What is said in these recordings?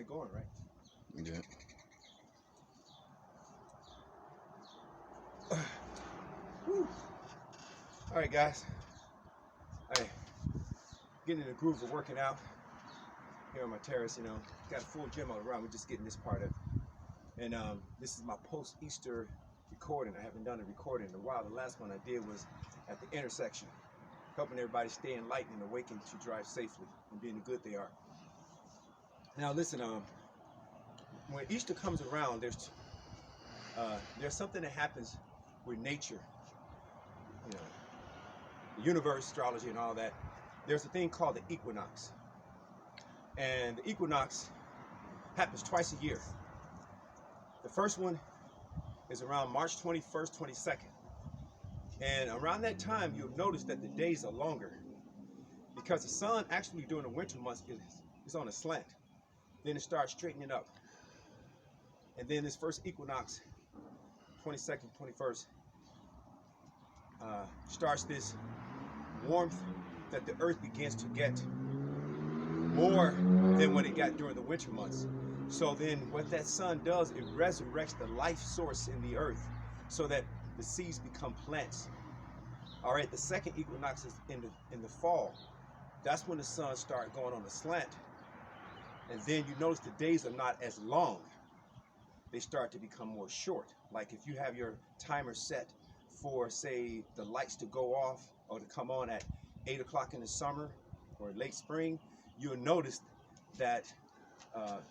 They're going, right? Yeah. Whew. All right, guys. Hey, getting in the groove of working out here on my terrace. You know, got a full gym all around. We're just getting this part of. And this is my post-Easter recording. I haven't done a recording in a while. The last one I did was at the intersection, helping everybody stay enlightened and awakened to drive safely and being the good they are. Now, listen. When Easter comes around, there's something that happens with nature. You know, the universe, astrology, and all that. There's a thing called the equinox, and the equinox happens twice a year. The first one is around March 21st, 22nd, and around that time you'll notice that the days are longer because the sun actually during the winter months is on a slant. Then it starts straightening up, and then this first equinox, 22nd, 21st, starts this warmth that the earth begins to get more than what it got during the winter months. So then what that sun does, it resurrects the life source in the earth so that the seeds become plants. All right, the second equinox is in the fall. That's when the sun starts going on a slant. And then you notice the days are not as long. They start to become more short. Like if you have your timer set for, say, the lights to go off or to come on at 8 o'clock in the summer or late spring, you'll notice that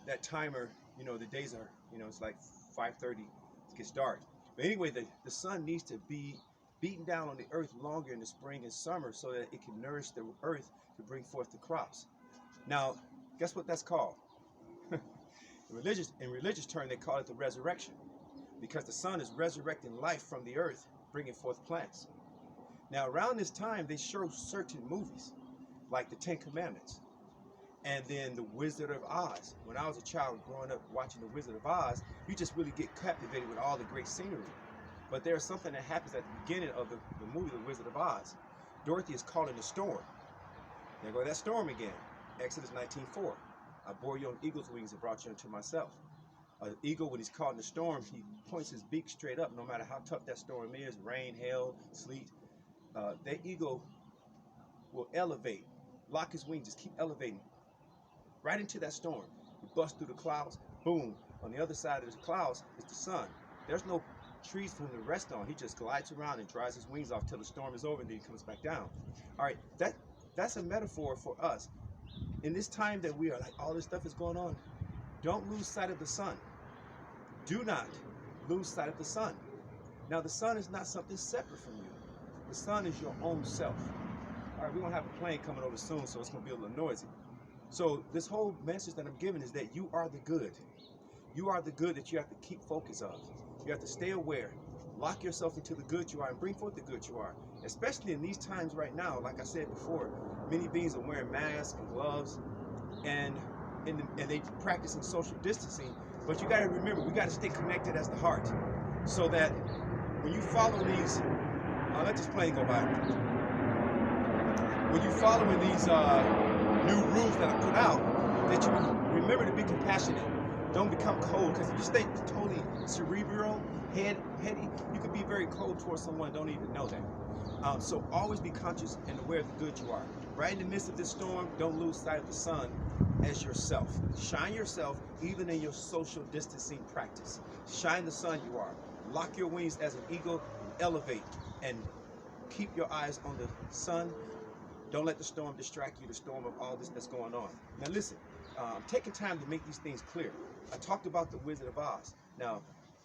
that timer, you know, the days are, you know, it's like 5:30, it gets dark. But anyway, the sun needs to be beaten down on the earth longer in the spring and summer so that it can nourish the earth to bring forth the crops. Now, guess what that's called? In religious terms, they call it the resurrection, because the sun is resurrecting life from the earth, bringing forth plants. Now, around this time, they show certain movies, like the Ten Commandments, and then the Wizard of Oz. When I was a child growing up watching the Wizard of Oz, you just really get captivated with all the great scenery. But there's something that happens at the beginning of the movie, The Wizard of Oz. Dorothy is calling the storm. There go that storm again. Exodus 19:4. I bore you on eagle's wings and brought you unto myself. An eagle, when he's caught in the storm, he points his beak straight up, no matter how tough that storm is, rain, hail, sleet. That eagle will elevate, lock his wings, just keep elevating right into that storm. He busts through the clouds, boom. On the other side of the clouds is the sun. There's no trees for him to rest on. He just glides around and dries his wings off till the storm is over, and then he comes back down. All right, that's a metaphor for us. In this time that we are, like, all this stuff is going on, don't lose sight of the sun. Do not lose sight of the sun. Now, the sun is not something separate from you. The sun is your own self. All right, we're going to have a plane coming over soon, so it's going to be a little noisy. So this whole message that I'm giving is that you are the good. You are the good that you have to keep focus of. You have to stay aware. Lock yourself into the good you are and bring forth the good you are. Especially in these times right now, like I said before, many beings are wearing masks and gloves and they practicing social distancing. But you got to remember, we got to stay connected as the heart, so that when you follow these, let this plane go by. When you following these new rules that are put out, that you remember to be compassionate. Don't become cold, because if you stay totally cerebral, heady, you could be very cold towards someone and don't even know that. So always be conscious and aware of the good you are. Right in the midst of this storm, don't lose sight of the sun as yourself. Shine yourself even in your social distancing practice. Shine the sun you are. Lock your wings as an eagle and elevate, and keep your eyes on the sun. Don't let the storm distract you, the storm of all this that's going on. Now listen, I'm taking time to make these things clear. I talked about the Wizard of Oz. Now,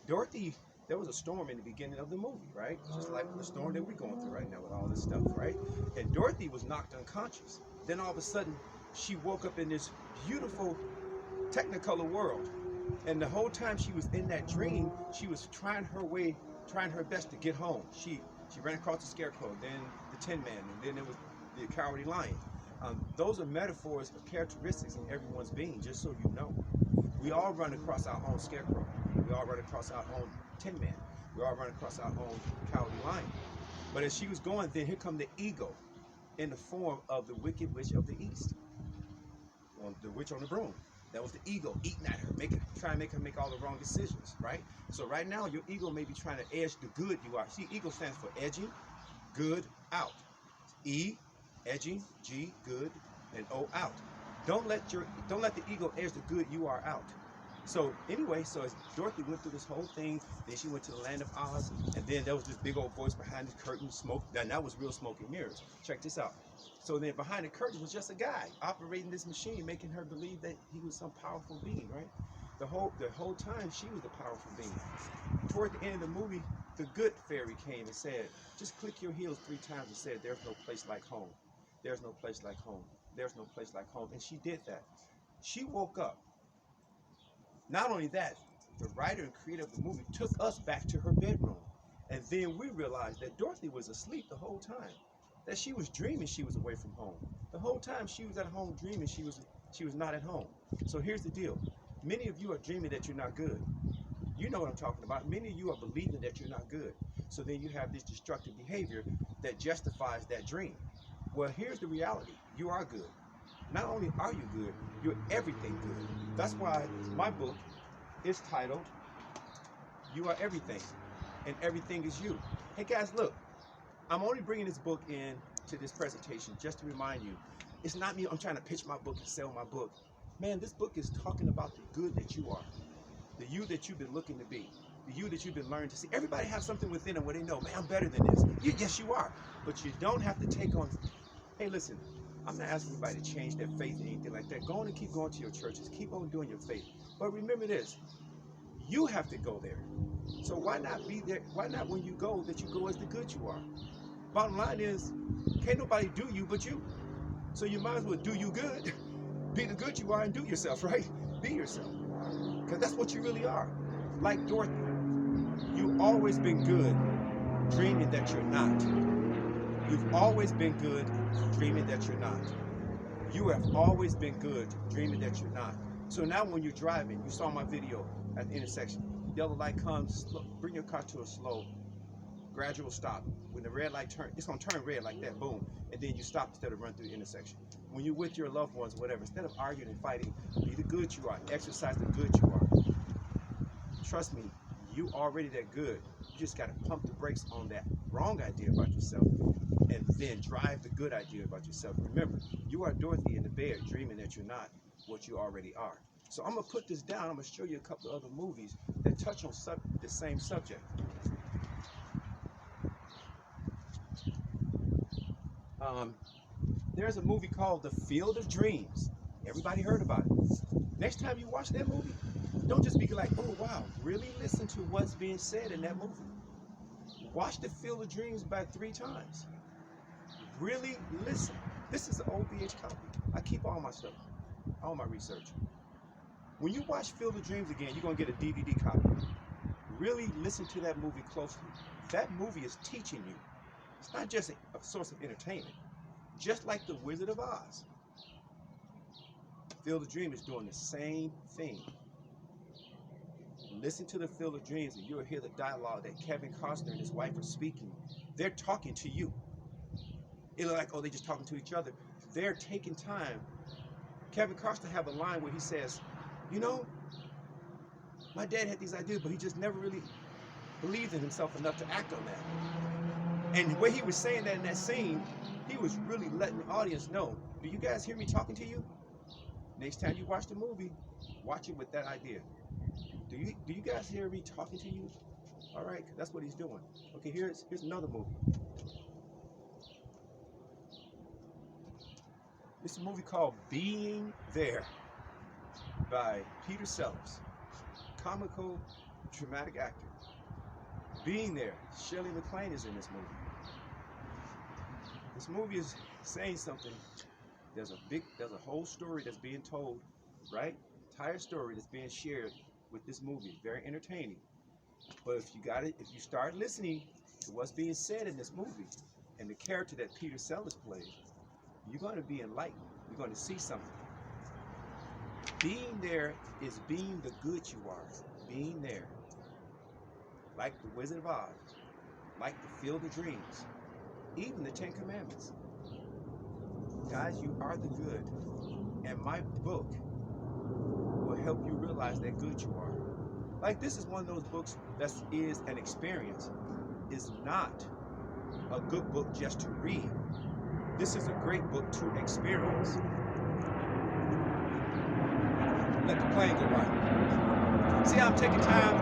Dorothy, there was a storm in the beginning of the movie, right? Just like the storm that we're going through right now with all this stuff, right? And Dorothy was knocked unconscious. Then all of a sudden, she woke up in this beautiful Technicolor world. And the whole time she was in that dream, she was trying her best to get home. She ran across the Scarecrow, then the Tin Man, and then there was the Cowardly Lion. Those are metaphors of characteristics in everyone's being, just so you know. We all run across our own Scarecrow. We all run across our own Tin Man. We all run across our own Cowardly Lion. But as she was going, then here come the eagle in the form of the Wicked Witch of the East, the witch on the broom. That was the ego eating at her, trying to make her make all the wrong decisions, right? So right now, your ego may be trying to edge the good you are. See, ego stands for edging, good, out. E, edging, G, good, and O, out. Don't let the ego edge the good you are out. So anyway, so as Dorothy went through this whole thing, then she went to the land of Oz, and then there was this big old voice behind the curtain, smoke, and that was real smoke and mirrors. Check this out. So then behind the curtain was just a guy operating this machine, making her believe that he was some powerful being, right? The whole time she was the powerful being. Toward the end of the movie, the good fairy came and said, just click your heels 3 times and said, there's no place like home. There's no place like home. There's no place like home. And she did that. She woke up. Not only that, the writer and creator of the movie took us back to her bedroom. And then we realized that Dorothy was asleep the whole time. That she was dreaming she was away from home. The whole time she was at home dreaming she was not at home. So here's the deal. Many of you are dreaming that you're not good. You know what I'm talking about. Many of you are believing that you're not good. So then you have this destructive behavior that justifies that dream. Well, here's the reality. You are good. Not only are you good, you're everything good. That's why my book is titled, You Are Everything, and Everything Is You. Hey guys, look, I'm only bringing this book in to this presentation just to remind you, it's not me, I'm trying to pitch my book and sell my book. Man, this book is talking about the good that you are, the you that you've been looking to be, the you that you've been learning to see. Everybody has something within them where they know, man, I'm better than this. Yes, you are, but you don't have to take on, hey, listen, I'm not asking anybody to change their faith or anything like that. Go on and keep going to your churches. Keep on doing your faith. But remember this, you have to go there. So why not be there? Why not when you go, that you go as the good you are? Bottom line is, can't nobody do you but you. So you might as well do you good. Be the good you are and do yourself, right? Be yourself. Because that's what you really are. Like Dorothy, you've always been good, dreaming that you're not. You've always been good, dreaming that you're not. You have always been good, dreaming that you're not. So now when you're driving, you saw my video at the intersection. Yellow light comes, bring your car to a slow, gradual stop. When the red light turns, it's gonna turn red like that, boom. And then you stop instead of run through the intersection. When you're with your loved ones, whatever, instead of arguing and fighting, be the good you are, exercise the good you are. Trust me, you already that good. You just gotta pump the brakes on that wrong idea about yourself and then drive the good idea about yourself. Remember, you are Dorothy in the bed dreaming that you're not what you already are. So I'm gonna put this down. I'm gonna show you a couple of other movies that touch on the same subject. There's a movie called The Field of Dreams. Everybody heard about it. Next time you watch that movie, don't just be like, oh wow, really listen to what's being said in that movie. Watch The Field of Dreams about 3 times. Really listen. This is an old VH copy. I keep all my stuff, all my research. When you watch Field of Dreams again, you're gonna get a DVD copy. Really listen to that movie closely. That movie is teaching you. It's not just a source of entertainment. Just like The Wizard of Oz. Field of Dreams is doing the same thing. Listen to The Field of Dreams and you'll hear the dialogue that Kevin Costner and his wife are speaking. They're talking to you. It'll like, oh, they're just talking to each other. They're taking time. Kevin Costner have a line where he says, you know, my dad had these ideas, but he just never really believed in himself enough to act on that. And when he was saying that in that scene, he was really letting the audience know, do you guys hear me talking to you? Next time you watch the movie, watch it with that idea. Do you guys hear me talking to you? All right, that's what he's doing. Okay, here's another movie. It's a movie called Being There by Peter Sellers, comical, dramatic actor. Being There, Shirley MacLaine is in this movie. This movie is saying something. There's a whole story that's being told, right? Entire story that's being shared with this movie. It's very entertaining. But if you start listening to what's being said in this movie and the character that Peter Sellers plays, you're going to be enlightened. You're going to see something. Being there is being the good you are. Being there. Like the Wizard of Oz. Like the Field of Dreams. Even the 10 Commandments. Guys, you are the good. And my book will help you realize that good you are. Like, this is one of those books that is an experience. It's not a good book just to read. This is a great book to experience. Let the plane go by. See how I'm taking time?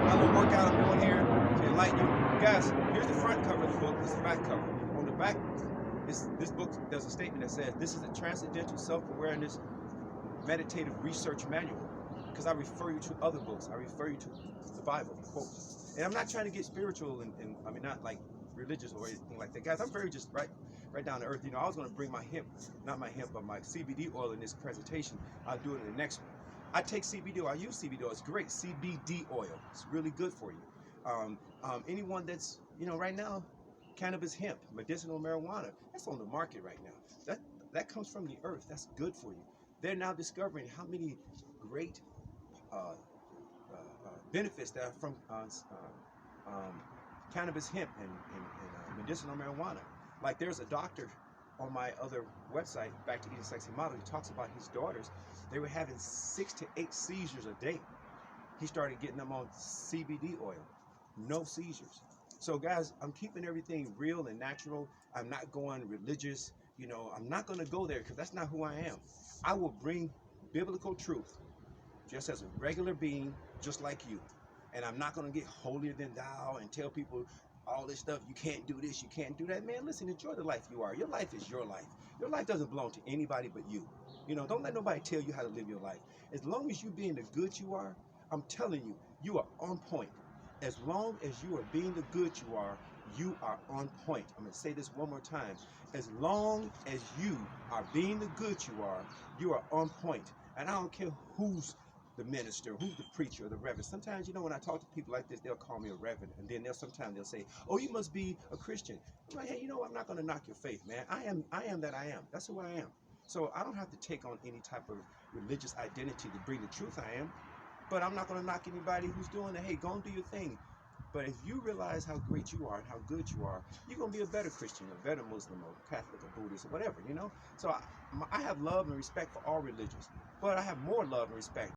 My little workout I'm doing here to enlighten you. Guys, here's the front cover of the book. This is the back cover. On the back, this book does a statement that says, this is a transcendental self-awareness meditative research manual. Because I refer you to other books. I refer you to the Bible, quotes. And I'm not trying to get spiritual and I mean, not like religious or anything like that. Guys, I'm very just right down to earth. You know, I was going to bring my hemp, not my hemp, but my CBD oil in this presentation. I'll do it in the next one. I take CBD oil. I use CBD oil. It's great. CBD oil. It's really good for you. Anyone that's, you know, right now, cannabis hemp, medicinal marijuana, that's on the market right now. That comes from the earth. That's good for you. They're now discovering how many great benefits that are from cannabis hemp and medicinal marijuana. Like, there's a doctor on my other website, Back to Eating Sexy Model, he talks about his daughters. They were having 6 to 8 seizures a day. He started getting them on CBD oil. No seizures. So guys, I'm keeping everything real and natural. I'm not going religious. You know, I'm not going to go there because that's not who I am. I will bring biblical truth just as a regular being, just like you. And I'm not going to get holier than thou and tell people all this stuff. You can't do this, you can't do that. Man, listen, enjoy the life you are. Your life is your life. Your life doesn't belong to anybody but you. You know, don't let nobody tell you how to live your life. As long as you being the good you are, I'm telling you, you are on point. As long as you are being the good you are on point. I'm going to say this one more time. As long as you are being the good you are on point. And I don't care who's the minister, who's the preacher or the reverend. Sometimes, you know, when I talk to people like this, they'll call me a reverend. And then sometimes they'll say, oh, you must be a Christian. I'm like, hey, you know, I'm not going to knock your faith, man. I am that I am. That's who I am. So I don't have to take on any type of religious identity to bring the truth I am. But I'm not going to knock anybody who's doing it. Hey, go and do your thing. But if you realize how great you are and how good you are, you're going to be a better Christian, a better Muslim, or Catholic, or Buddhist, or whatever, you know? So I have love and respect for all religions. But I have more love and respect